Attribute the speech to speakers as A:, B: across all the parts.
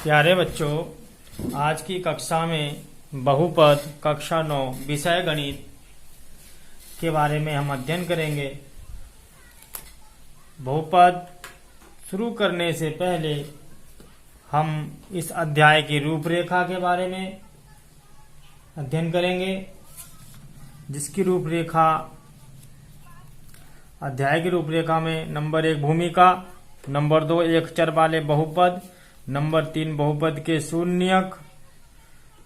A: प्यारे बच्चों, आज की कक्षा में बहुपद कक्षा 9 विषय गणित के बारे में हम अध्ययन करेंगे। बहुपद शुरू करने से पहले हम इस अध्याय की रूपरेखा के बारे में अध्ययन करेंगे, जिसकी रूपरेखा अध्याय की रूपरेखा में नंबर 1 भूमिका, नंबर 2 एक चर वाले बहुपद, नंबर 3 बहुपद के शून्यक,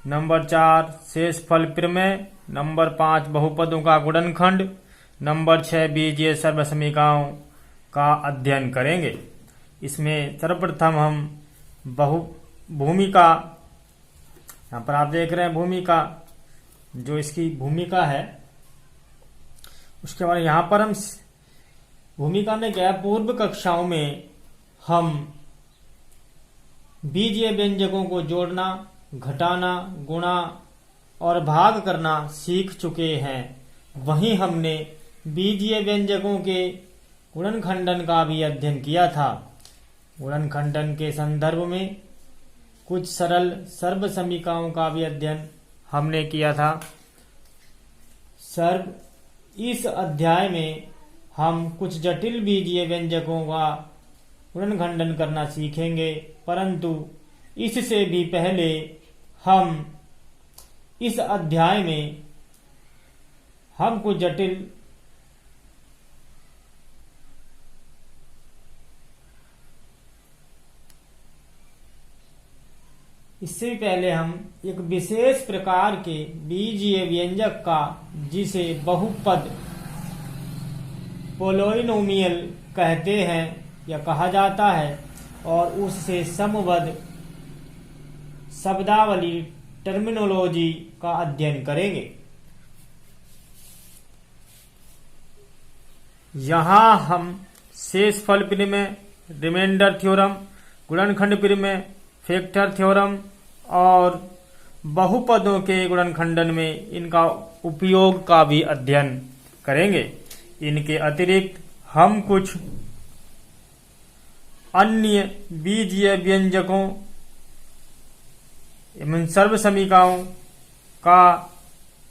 A: नंबर 4 शेषफल प्रमेय, नंबर 5 बहुपदों का गुणनखंड, नंबर 6 बीजीय सर्वसमीकरणों का अध्ययन करेंगे। इसमें सर्वप्रथम हम भूमिका, यहाँ पर आप देख रहे हैं भूमिका, जो इसकी भूमिका है उसके बाद यहाँ पर हम भूमिका में क्या है, पूर्व कक्षाओं में हम बीजीय व्यंजकों को जोड़ना, घटाना, गुणा और भाग करना सीख चुके हैं। वहीं हमने बीजीय व्यंजकों के गुणनखंडन का भी अध्ययन किया था। गुणनखंडन के संदर्भ में कुछ सरल सर्वसमीकरणों का भी अध्ययन हमने किया था। इस अध्याय में हम कुछ जटिल बीजीय व्यंजकों का गुणनखंडन करना सीखेंगे, परंतु इससे भी पहले हम इस अध्याय में हम कुछ जटिल इससे भी पहले हम एक विशेष प्रकार के बीजीय व्यंजक का, जिसे बहुपद पोलिनोमियल कहते हैं या कहा जाता है, और उससे समबद्ध शब्दावली टर्मिनोलॉजी का अध्ययन करेंगे। यहाँ हम शेषफल प्रमेय, रिमाइंडर थ्योरम, गुणनखंड प्रमेय, फैक्टर थ्योरम और बहुपदों के गुणनखंडन में इनका उपयोग का भी अध्ययन करेंगे। इनके अतिरिक्त हम कुछ अन्य बीजीय व्यंजकों एवं सर्वसमीकरणों का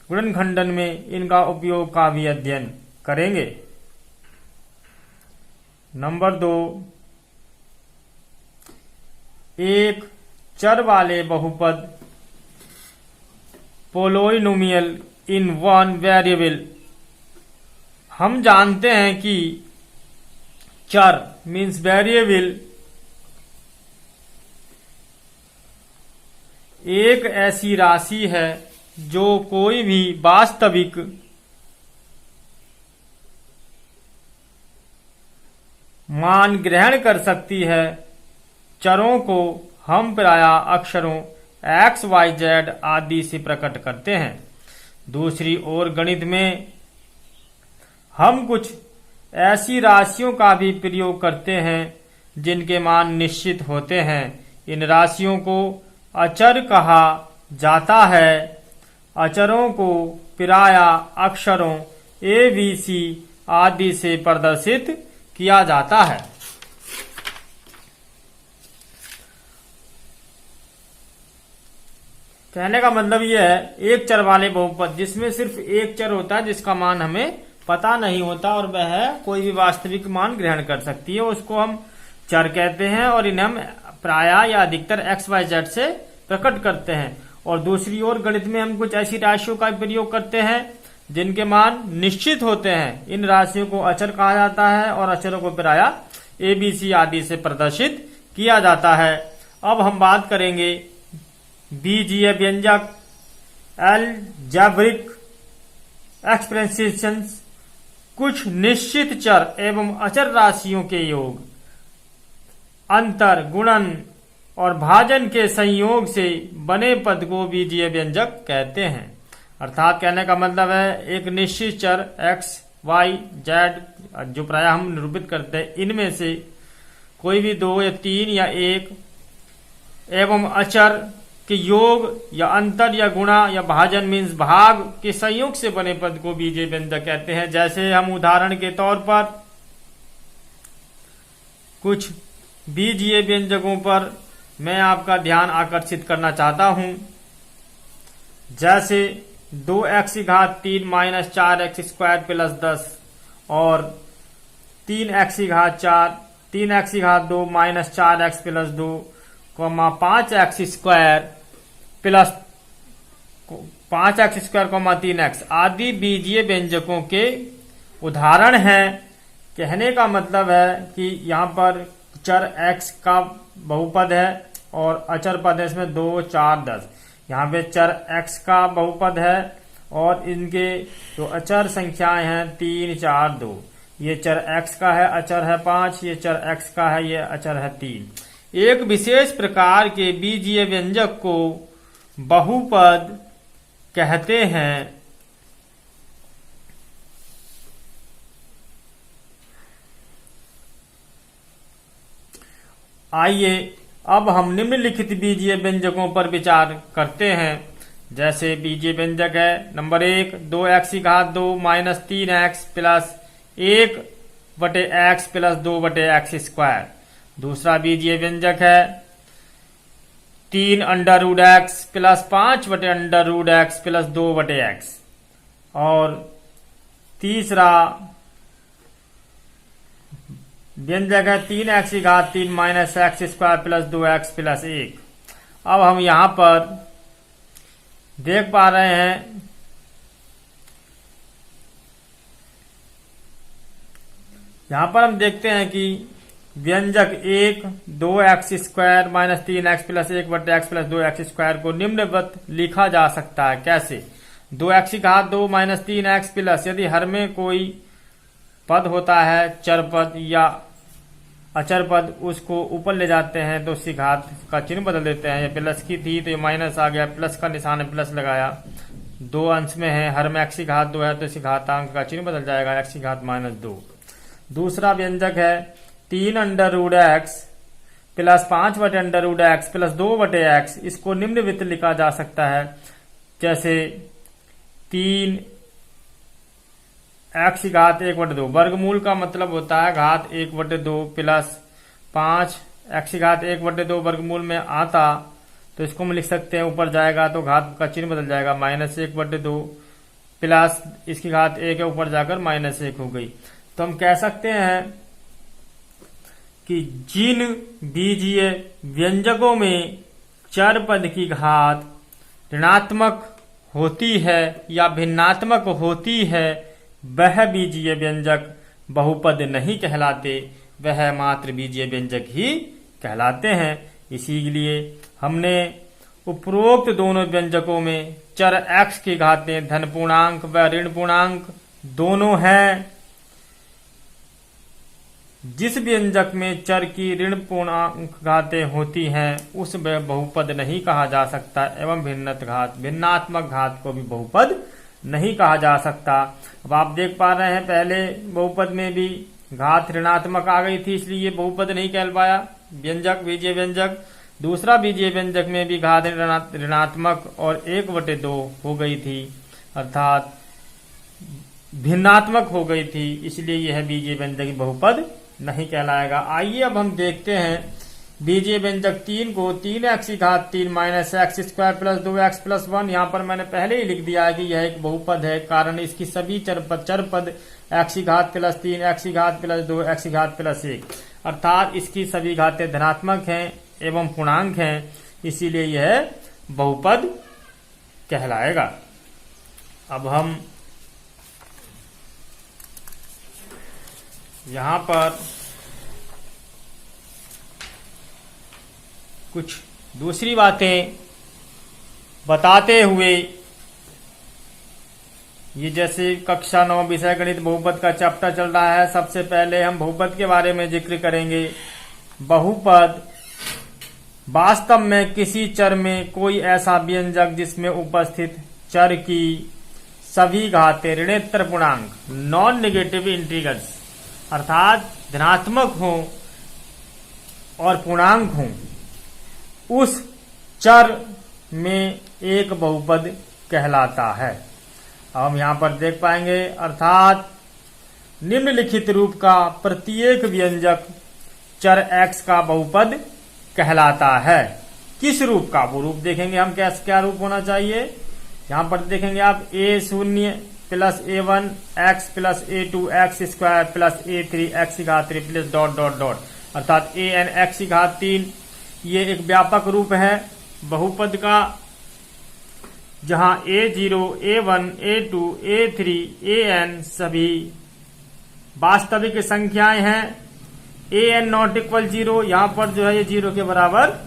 A: गुणनखंडन में इनका उपयोग का भी अध्ययन करेंगे। नंबर 2, एक चर वाले बहुपद पोलिनोमियल इन वन वेरिएबल। हम जानते हैं कि चर मीन्स वेरिएबल एक ऐसी राशि है जो कोई भी वास्तविक मान ग्रहण कर सकती है। चरों को हम प्रायः अक्षरों x, y, z आदि से प्रकट करते हैं। दूसरी ओर गणित में हम कुछ ऐसी राशियों का भी प्रयोग करते हैं जिनके मान निश्चित होते हैं। इन राशियों को अचर कहा जाता है। अचरों को प्रायः अक्षरों a, b, c आदि से प्रदर्शित किया जाता है। कहने का मतलब यह है, एक चर वाले बहुपद जिसमें सिर्फ एक चर होता है जिसका मान हमें पता नहीं होता और वह कोई भी वास्तविक मान ग्रहण कर सकती है, उसको हम चर कहते हैं और इन्हें हम प्रायः या अधिकतर x, y, z से प्रकट करते हैं। और दूसरी ओर गणित में हम कुछ ऐसी राशियों का प्रयोग करते हैं जिनके मान निश्चित होते हैं। इन राशियों को अचर कहा जाता है और अचरों को प्रायः a, b, c आदि से प्रदर्शित किया जाता है। अब हम बात करेंगे बीजीय व्यंजक, अलजेब्रिक एक्सप्रेशंस, कुछ निश्चित चर एवं अचर राशियों के योग, अंतर, गुणन और भाजन के संयोग से बने पद को बीजीय व्यंजक कहते हैं। अर्थात कहने का मतलब है, एक निश्चित चर x, y, z जो प्रायः हम निरूपित करते हैं, इनमें से कोई भी 2 या 3 या 1 एवं अचर के योग या अंतर या गुणा या भाजन मीन्स भाग के संयोग से बने पद को बीजीय व्यंजक कहते हैं। जैसे हम उदाहरण के तौर पर कुछ बीजीय व्यंजकों पर मैं आपका ध्यान आकर्षित करना चाहता हूं। जैसे 2x की घात 3 माइनस 4x स्क्वायर प्लस 10 और 3x की घात 4 3x की घात 2 minus 4x plus 2 5x square plus 5x square 3x आदि बीजीय व्यंजकों के उदाहरण हैं। कहने का मतलब है कि यहाँ पर चर x का बहुपद है और अचर पद है इसमें 2 4 10। यहाँ पे चर x का बहुपद है और इनके जो अचर संख्याएं हैं 3 4 2। ये चर x का है, अचर है 5, ये चर x का है, ये अचर है 3। एक विशेष प्रकार के बीजीय व्यंजक को बहुपद कहते हैं। आइए अब हम निम्नलिखित बीजीय व्यंजकों पर विचार करते हैं। जैसे बीजीय व्यंजक है नंबर 1 2x की घात 2 minus 3x plus 1/x plus 2/x square. दूसरा बीजीय व्यंजक है 3 under root x plus 5/x plus 2/x। और तीसरा व्यंजक है 3x की घात 3 minus x square plus 2x plus 1। अब हम यहां पर देख पा रहे हैं यहां पर हम देखते हैं कि व्यंजक 1 2x square minus 3x plus 1/x plus 2x square को निम्नवत लिखा जा सकता है। कैसे? 2x की घात 2 माइनस 3x प्लस, यदि हर में कोई पद होता है चर पद या अचर पद, उसको ऊपर ले जाते हैं तो उसकी घात का चिन्ह बदल देते हैं। ये प्लस की थी तो ये माइनस आ गया, प्लस का निशान है, प्लस लगाया। 2 अंश में है, हर में x की घात 2 है तो इसकी घातांक का चिन्ह बदल जाएगा, x की घात -2। दूसरा व्यंजक है 3 under root x plus 5/x plus 2/x। इसको निम्नलिखित लिखा जा सकता है जैसे 3 x की घात 1/2। वर्गमूल का मतलब होता है घात 1/2 प्लस 5 x की घात 1/2 वर्गमूल में आता तो इसको हम लिख सकते हैं, ऊपर जाएगा तो घात का चिन्ह बदल जाएगा, -1/2 प्लस इसकी घात 1 है, ऊपर जाकर -1 हो गई। तो हम कह सकते हैं कि जिन बीजीय व्यंजकों में चर पद की घात ऋणात्मक होती है या भिन्नात्मक होती है वह बीजीय व्यंजक बहुपद नहीं कहलाते, वह मात्र बीजीय व्यंजक ही कहलाते हैं। इसीलिए हमने उपरोक्त दोनों व्यंजकों में चर x की घातें धन पूर्णांक व ऋण पूर्णांक दोनों हैं। जिस व्यंजक में चर की ऋण पूर्णांक घातें होती हैं उस बहुपद नहीं कहा जा सकता एवं भिन्नात्मक घात को भी बहुपद नहीं कहा जा सकता। अब आप देख पा रहे हैं पहले बहुपद में भी घात ऋणात्मक आ गई थी, इसलिए ये बहुपद नहीं कहल पाया व्यंजक बीजीय व्यंजक। दूसरा बीजीय व्यंजक में भी घात ऋणात्मक और 1/2 हो गई थी, अर्थात भिन्नात्मक हो गई थी, इसलिए यह बीजीय व्यंजक बहुपद नहीं कहलाएगा। आइए अब हम देखते हैं बीजीय व्यंजक 3 को 3x की घात 3 minus x square plus 2x plus 1। यहाँ पर मैंने पहले ही लिख दिया है कि यह एक बहुपद है, कारण इसकी सभी चर पद x की घात प्लस 3 x की घात प्लस 2 x की घात प्लस 1, अर्थात इसकी सभी घातें धनात्मक हैं एवं पूर्णांक हैं, इसीलिए यह बहुपद कहलाएगा। अब हम यहाँ पर कुछ दूसरी बातें बताते हुए, ये जैसे कक्षा 9 विषय गणित बहुपद का चैप्टर चल रहा है, सबसे पहले हम बहुपद के बारे में जिक्र करेंगे। बहुपद वास्तव में किसी चर में कोई ऐसा व्यंजक जिसमें उपस्थित चर की सभी घातें ऋणोत्तर पूर्णांक नॉन नेगेटिव इंटीग्रल्स अर्थात धनात्मक हों और पूर्णांक हों, उस चर में एक बहुपद कहलाता है। अब हम यहाँ पर देख पाएंगे, अर्थात निम्नलिखित रूप का प्रत्येक व्यंजक चर x का बहुपद कहलाता है। किस रूप का? वो रूप देखेंगे हम, क्या रूप होना चाहिए। यहां पर देखेंगे आप a0 plus a1 x plus a2 x square plus a3 x की घात 3 प्लस डॉट डॉट डॉट, अर्थात an x की घात 3। ये एक व्यापक रूप है बहुपद का, जहां a0 a1 a2 a3 an सभी वास्तविक संख्याएं हैं। an नॉट इक्वल 0, यहां पर जो है ये 0 के बराबर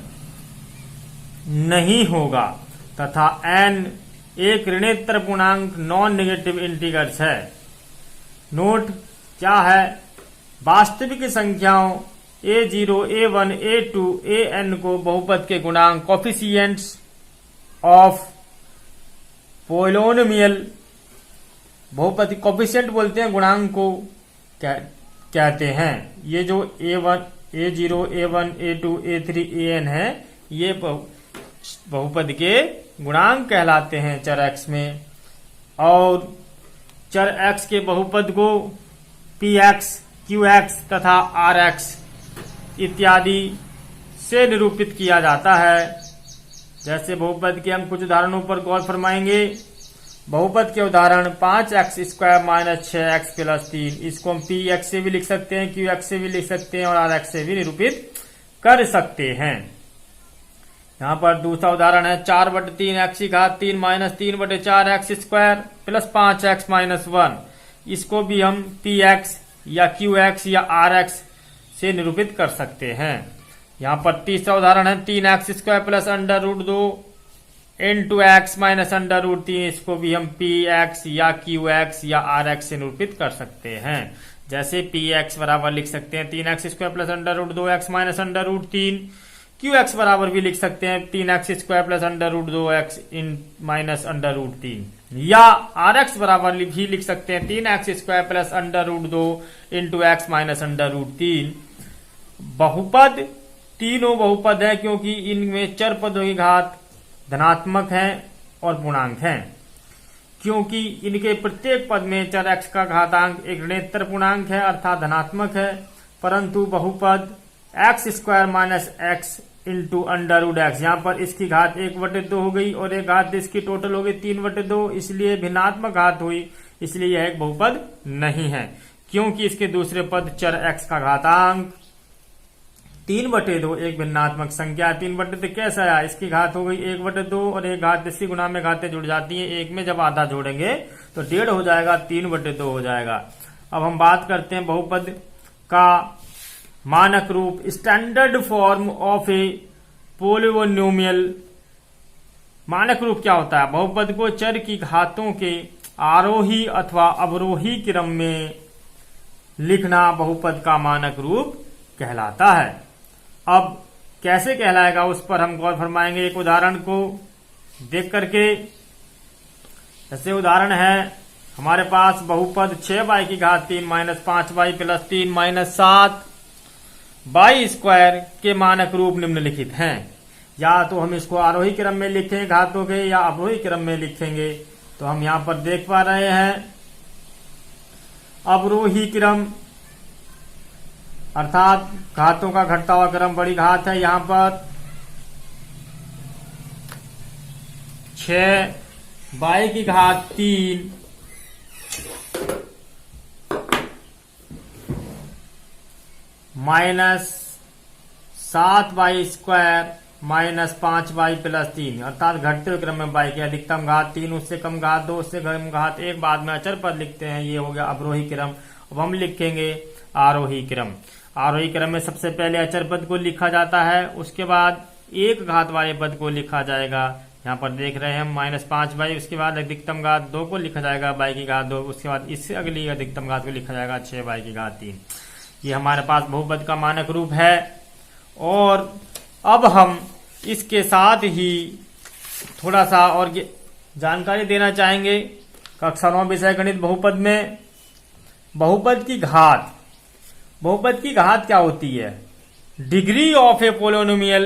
A: नहीं होगा, तथा n एक ऋणोत्तर पूर्णांक नॉन नेगेटिव इंटीजर्स है। नोट क्या है? वास्तविक संख्याओं a0 a1 a2 an को बहुपद के गुणांक कोफिशिएंट्स ऑफ पोलिनोमियल, बहुपद कोफिशिएंट बोलते हैं, गुणांक को कहते हैं। ये जो a1 a0 a1 a2 a3 an है, ये बहुपद के गुणांक कहलाते हैं चर x में। और चर x के बहुपद को px, qx तथा rx इत्यादि से निरूपित किया जाता है। जैसे बहुपद के हम कुछ उदाहरणों पर गौर फरमाएंगे। बहुपद के उदाहरण 5x square minus 6x plus 3, इसको हम px से भी लिख सकते हैं, qx से भी लिख सकते हैं और rx से भी निरूपित कर सकते हैं। यहाँ पर दूसरा उदाहरण है 4/3 x की घात 3 minus 3/4 x square plus 5x minus 1, इसको भी हम px या qx या rx से निरूपित कर सकते हैं। यहाँ पर तीसरा उदाहरण है 3x square plus √2 into x minus √3, इसको भी हम px या qx या rx से निरूपित कर सकते हैं। जैसे px बराबर लिख सकते हैं 3x square plus √2x minus √3, qx बराबर भी लिख सकते हैं 3x स्क्वायर प्लस √2x इन माइनस √3, या rx बराबर भी लिख सकते हैं 3x square plus √2 into x minus √3। बहुपद तीनों बहुपद है क्योंकि इनमें चर पदों की घात धनात्मक है और पूर्णांक है। क्योंकि इनके प्रत्येक पद में चर x का घातांक एक ऋणोत्तर पूर्णांक है अर्थात धनात्मक है, परंतु बहुपद x square minus x into √x, यहाँ पर इसकी घात 1/2 हो गई और एक घात इसकी टोटल हो गई 3/2, इसलिए भिन्नात्मक घात हुई, इसलिए यह एक बहुपद नहीं है। क्योंकि इसके दूसरे पद चर x का घातांक 3/2 एक भिन्नात्मक संख्या। 3/2 कैसा आया? इसकी घात हो गई 1/2 और एक घात इसकी गुणा में घातें जुड़ जाती हैं, एक में जब आधा जोड़ेंगे तो 1.5 हो जाएगा, 3/2 हो जाएगा। अब हम बात करते हैं बहुपद का मानक रूप, standard form of A polynomial. मानक रूप क्या होता है? बहुपद को चर की घातों के आरोही अथवा अवरोही क्रम में लिखना बहुपद का मानक रूप कहलाता है। अब कैसे कहलाएगा उस पर हम गौर फरमाएंगे एक उदाहरण को देख करके। जैसे उदाहरण है हमारे पास बहुपद 6y की घात 3 minus 5y plus 3 minus 7 y square के मानक रूप निम्नलिखित हैं। या तो हम इसको आरोही क्रम में लिखेंगे घातों के, या अवरोही क्रम में लिखेंगे। तो हम यहां पर देख पा रहे हैं अवरोही क्रम अर्थात घातों का घटता हुआ क्रम, बड़ी घात है यहां पर 6y की घात 3 minus 7y square minus 5y plus 3, अर्थात घटते हुए क्रम में y की अधिकतम घात 3, उससे कम घात 2, उससे कम घात 1, बाद में अचर पद लिखते हैं। ये हो गया अवरोही क्रम। अब हम लिखेंगे आरोही क्रम। आरोही क्रम में सबसे पहले अचर पद को लिखा जाता है, उसके बाद एक घात वाले पद को लिखा जाएगा। यहाँ पर देख रहे हैं हम माइनस 5y, उसके बाद अधिकतम घात 2 को लिखा जाएगा y की घात 2, उसके बाद इससे अगली अधिकतम घात को लिखा जाएगा 6y की घात 3। ये हमारे पास बहुपद का मानक रूप है। और अब हम इसके साथ ही थोड़ा सा और जानकारी देना चाहेंगे कक्षा 9 विषय गणित बहुपद में बहुपद की घात। बहुपद की घात क्या होती है? डिग्री ऑफ ए पोलिनोमियल,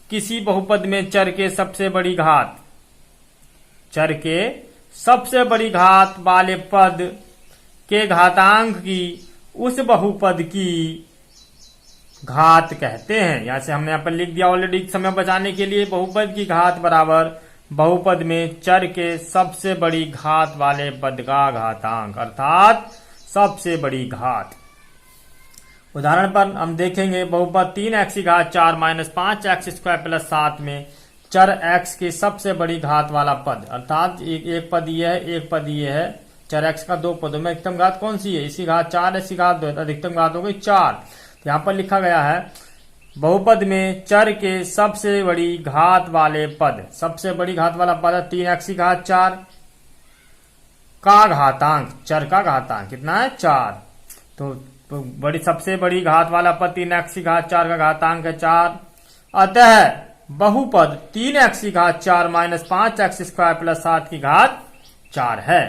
A: किसी बहुपद में चर के सबसे बड़ी घात, चर के सबसे बड़ी घात वाले पद के घातांक की उस बहुपद की घात कहते हैं। यहाँ से हमने यहाँ पर लिख दिया ऑलरेडी समय बचाने के लिए। बहुपद की घात बराबर बहुपद में चर के सबसे बड़ी घात वाले पद का घातांक, अर्थात सबसे बड़ी घात। उदाहरण पर हम देखेंगे बहुपद 3x की घात 4 माइनस 5x स्क्वायर प्लस 7 में चर x की सबसे बड़ी घात वाला पद, अर्थात एक पद ये है, एक पद ये है। चर x का दो पदों में अधिकतम घात कौन सी है? इसकी घात 4 है, इसकी घात 2, अधिकतम घात हो गई 4। तो यहाँ पर लिखा गया है बहुपद में चर के सबसे बड़ी घात वाले पद, सबसे बड़ी घात वाला पद है 3x की घात 4 का घातांक, चर का घातांक कितना है? 4। तो बड़ी सबसे बड़ी घात वाला पद 3x की घात 4 का घातांक है 4। अतः बहुपद 3x की घात 4 माइनस 5x स्क्वायर प्लस 7 की घात 4 है।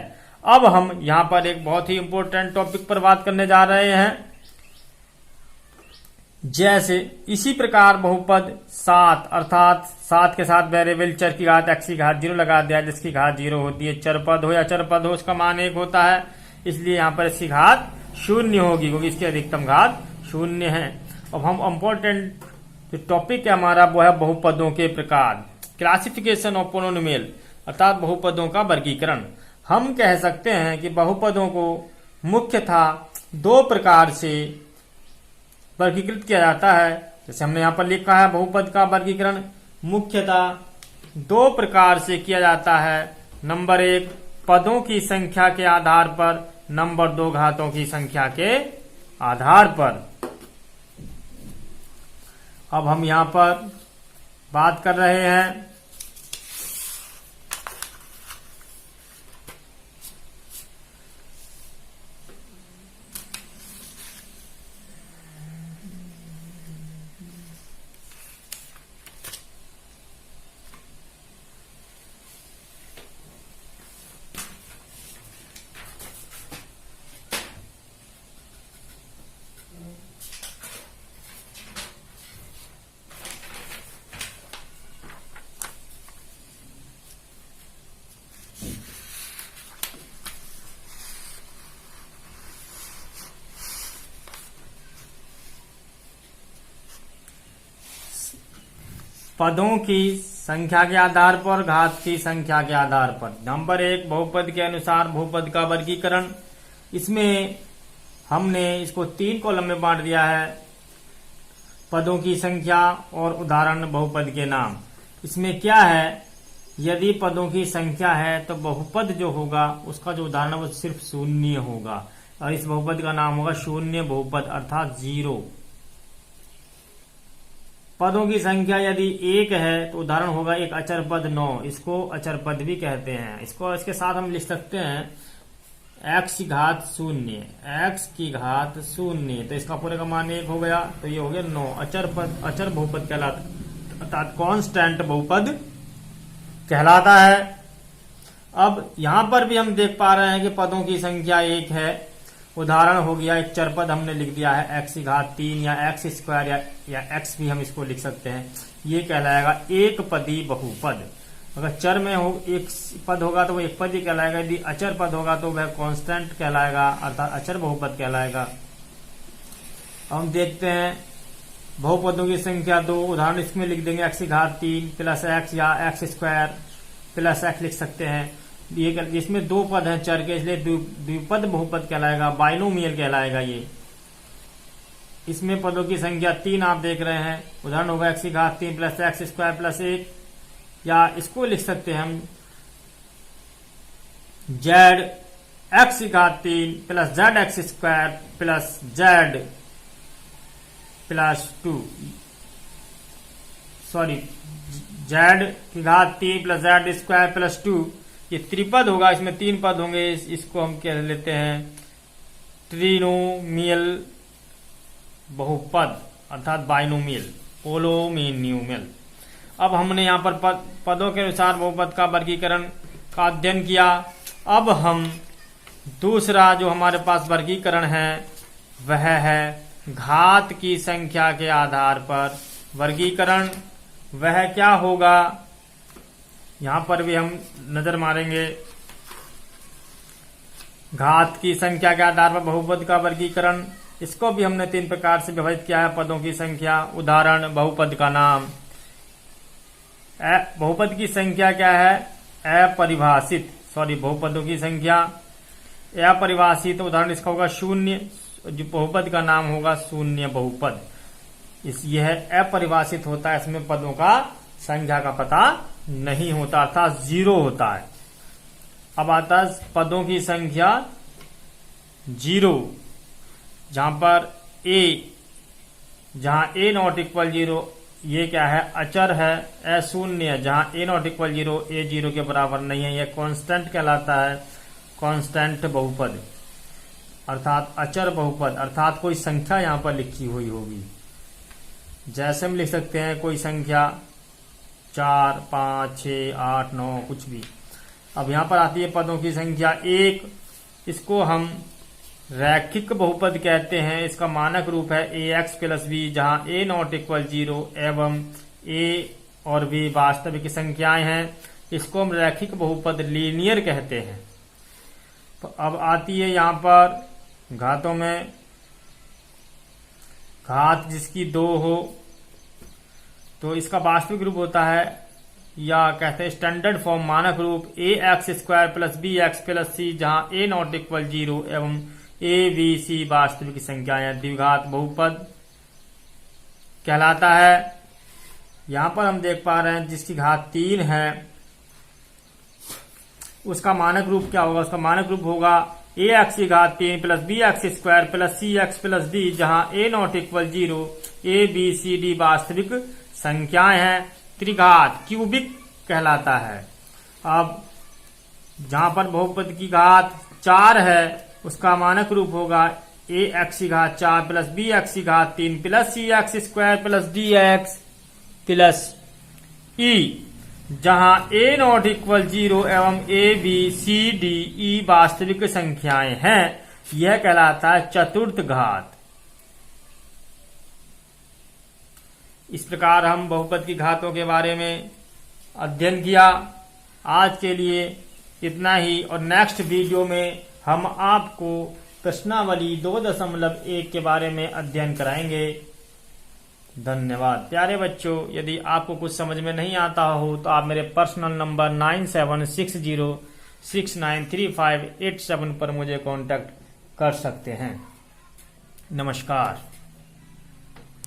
A: अब हम यहां पर एक बहुत ही इंपॉर्टेंट टॉपिक पर बात करने जा रहे हैं। जैसे इसी प्रकार बहुपद 7 अर्थात 7 के साथ वेरिएबल चर की घात x की घात 0 लगा दिया, जिसकी घात 0 होती है। चर पद हो या चर पद हो, उसका मान 1 होता है, इसलिए यहां पर इसकी घात 0 होगी, क्योंकि इसकी अधिकतम घात 0 है। अब हम इंपॉर्टेंट जो टॉपिक है हमारा वो है बहुपदों के प्रकार, क्लासिफिकेशन ऑफ पोलिनोमियल, अर्थात बहुपदों का वर्गीकरण। हम कह सकते हैं कि बहुपदों को मुख्यतः 2 प्रकार से वर्गीकृत किया जाता है। जैसे हमने यहाँ पर लिखा है बहुपद का वर्गीकरण मुख्यतः 2 प्रकार से किया जाता है। नंबर 1 पदों की संख्या के आधार पर, नंबर 2 घातों की संख्या के आधार पर। अब हम यहां पर बात कर रहे हैं पदों की संख्या के आधार पर, घात की संख्या के आधार पर। नंबर 1 बहुपद के अनुसार बहुपद का वर्गीकरण। इसमें हमने इसको 3 कॉलम में बांट दिया है, पदों की संख्या और उदाहरण बहुपद के नाम। इसमें क्या है, यदि पदों की संख्या है तो बहुपद जो होगा उसका जो उदाहरण है वो सिर्फ 0 होगा, और इस बहुपद का नाम होगा शून्य बहुपद, अर्थात 0। पदों की संख्या यदि 1 है तो उदाहरण होगा एक अचर पद 9, इसको अचर पद भी कहते हैं। इसको इसके साथ हम लिख सकते हैं x की घात 0, x की घात 0, तो इसका पूरे का मान 1 हो गया, तो ये हो गया 9। अचर पद, अचर बहुपद कहलाता, अर्थात कांस्टेंट बहुपद कहलाता है। अब यहां पर भी हम देख पा रहे हैं कि पदों की संख्या 1 है। उदाहरण हो गया एक चर पद हमने लिख दिया है x की घात 3 या x स्क्वायर या x भी हम इसको लिख सकते हैं। ये कहलाएगा एक पदी बहुपद। अगर चर में हो एक पद होगा तो वो एक पद ही कहलाएगा, यदि अचर पद होगा तो वह कांस्टेंट कहलाएगा, अर्थात अचर बहुपद कहलाएगा। हम देखते हैं बहुपदों की संख्या 2। उदाहरण इसमें लिख देंगे x की घात 3 प्लस x या x स्क्वायर प्लस x लिख सकते हैं। ये इसमें 2 पद हैं चर के, इसलिए द्विपद बहुपद कहलाएगा, बाइनोमियल कहलाएगा ये। इसमें पदों की संख्या 3 आप देख रहे हैं। उदाहरण होगा x की घात 3 प्लस x स्क्वायर प्लस 1, या इसको लिख सकते हैं हम z x की घात 3 plus z x square plus z plus 2, sorry z की घात 3 प्लस z स्क्वायर प्लस 2। ये त्रिपद होगा, इसमें 3 पद होंगे, इसको हम कह लेते हैं ट्रिनोमियल बहुपद, अर्थात बाइनोमियल, पोलोमिनियल। अब हमने यहाँ पर पदों के अनुसार बहुपद का वर्गीकरण का अध्ययन किया। अब हम दूसरा जो हमारे पास वर्गीकरण है वह है घात की संख्या के आधार पर वर्गीकरण। वह क्या होगा, यहां पर भी हम नजर मारेंगे। घात की संख्या के आधार पर बहुपद का वर्गीकरण इसको भी हमने 3 प्रकार से विभाजित किया है पदों की संख्या। उदाहरण, बहुपद का नाम। बहुपद की संख्या क्या है? अपरिभाषित, बहुपदों की संख्या अपरिभाषित। उदाहरण इसका होगा शून्य, जो बहुपद का नाम होगा शून्य बहुपद। यह अपरिभाषित होता है, इसमें पदों का संख्या का पता नहीं होता, अर्थात 0 होता है। अब आता है पदों की संख्या 0, जहां पर जहां a नॉट इक्वल 0, ये क्या है? अचर है। अशून्य, जहां a नॉट इक्वल 0, a 0 के बराबर नहीं है, यह कांस्टेंट कहलाता है। कांस्टेंट बहुपद अर्थात अचर बहुपद, अर्थात कोई संख्या यहां पर लिखी हुई होगी। जैसे हम लिख सकते हैं कोई संख्या 4, 5, 6, 8, 9, कुछ भी। अब यहां पर आती है पदों की संख्या 1। इसको हम रैखिक बहुपद कहते हैं। इसका मानक रूप है ax प्लस b, जहां a नॉट इक्वल 0 एवं a और b वास्तविक संख्याएं हैं। इसको हम रैखिक बहुपद लीनियर कहते हैं। तो अब आती है यहां पर घातों में, घात जिसकी 2 हो तो इसका वास्तविक रूप होता है, या कहते हैं स्टैंडर्ड फॉर्म मानक रूप ax² plus bx plus c, जहां a नॉट इक्वल 0 एवं a b c वास्तविक संख्याएं। द्विघात बहुपद कहलाता है। यहां पर हम देख पा रहे हैं जिसकी घात 3 है, उसका मानक रूप क्या होगा? उसका मानक रूप होगा ax की घात 3 plus bx² plus cx plus d, जहां a not equal 0, a b c d वास्तविक संख्याएं हैं। त्रिघात क्यूबिक कहलाता है। अब जहां पर बहुपद की घात 4 है, उसका मानक रूप होगा ax की घात 4 प्लस bx की घात 3 plus cx² plus dx plus e, जहां a नॉट इक्वल 0 एवं a b c d e वास्तविक संख्याएं हैं। यह कहलाता है चतुर्थ घात। इस प्रकार हम बहुपद की घातों के बारे में अध्ययन किया। आज के लिए इतना ही, और नेक्स्ट वीडियो में हम आपको प्रश्नावली 2.1 के बारे में अध्ययन कराएंगे। धन्यवाद। प्यारे बच्चों, यदि आपको कुछ समझ में नहीं आता हो तो आप मेरे पर्सनल नंबर 9760693587 पर मुझे कांटेक्ट कर सकते हैं। नमस्कार।